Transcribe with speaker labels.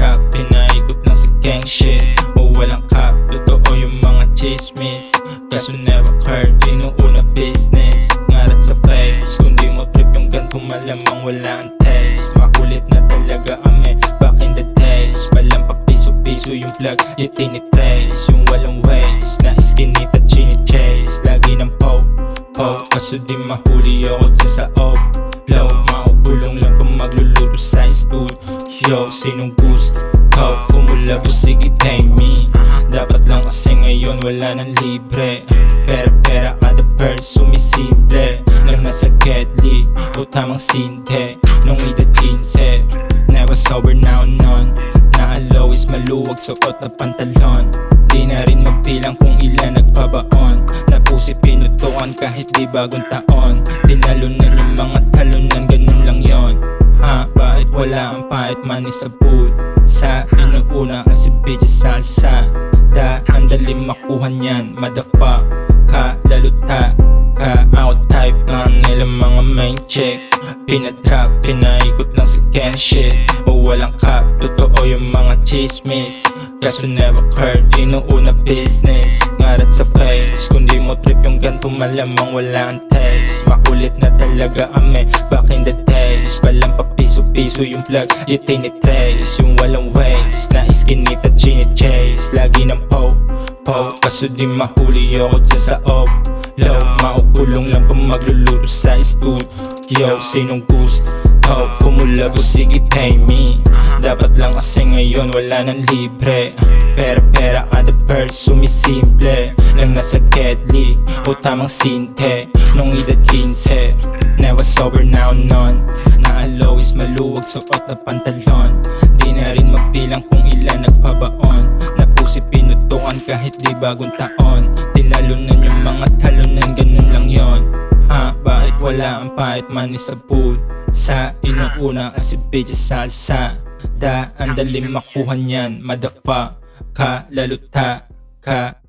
Speaker 1: Pinatrap, pinaikot lang sa gang shit. O walang cap, totoo yung mga chismis. Kaso never heard, inuuna business. Ngarat sa face, kundi mo trip yung ganito malamang wala ang taste. Makulit na talaga kami, back in the days. Palampak piso-piso yung plug, yung tinitrace. Yung walang ways, na iskinita chini-chase. Lagi ng poke, kaso di mahuli ako dyan sa low. Maukulong lang kung magluluto sa studio. Sinong gusto? Kumulabo, sige pay me. Dapat lang kasi ngayon wala nang libre. Pera kada bird sumisimple. Nang nasa Kedli o tamang sinte. Nung edad 15, never sober now none. Naalaw is maluwag, suot na pantalon. Di na rin magbilang kung ilan nagpabaon. Na pusi pinutuan kahit di bagong taon. Dinalunan yung mga talunan, ganun lang yon. Bakit wala ang pahit money sa food? Sa inuuna kasi bitches salsa. Ang dali makuha niyan, motherfuck ka, laluta ka. Out type lang nila mga main chick. Pinatrap, pinaikot lang sa gang shit. O walang cap, totoo yung mga chismis. Kaso never heard, inuuna business. Ngarat sa face, kundi mo trip yung ganito malamang wala ang taste. Makulit na talaga kami, back in the days. Palampak piso-piso yung plug, yung tinitrace. Yung walang ways, na iskinita chini-chase. Lagi ng poke, kaso di mahuli ako dyan sa low. Maukulong lang kung magluluto sa studio. Sinong gusto? Kumulabo, sige pay me. Dapat lang kasi ngayon wala nang libre. Pera kada bird sumisimple. Nang nasa Kedli o tamang sinte. Nung edad 15, never sober now none. Naalaw is maluwag, suot na pantalon. Di na rin magbilang kung ilan nagpabaon. Na pusi pinutukan kahit di bagong taon. Tinalunan yung mga talunan, ganun lang yon. Bakit wala ang pahit money sa pool? Sa inuuna kasi bitches salsa. Ang daling makuha niyan, motherfuck ka, laluta ka.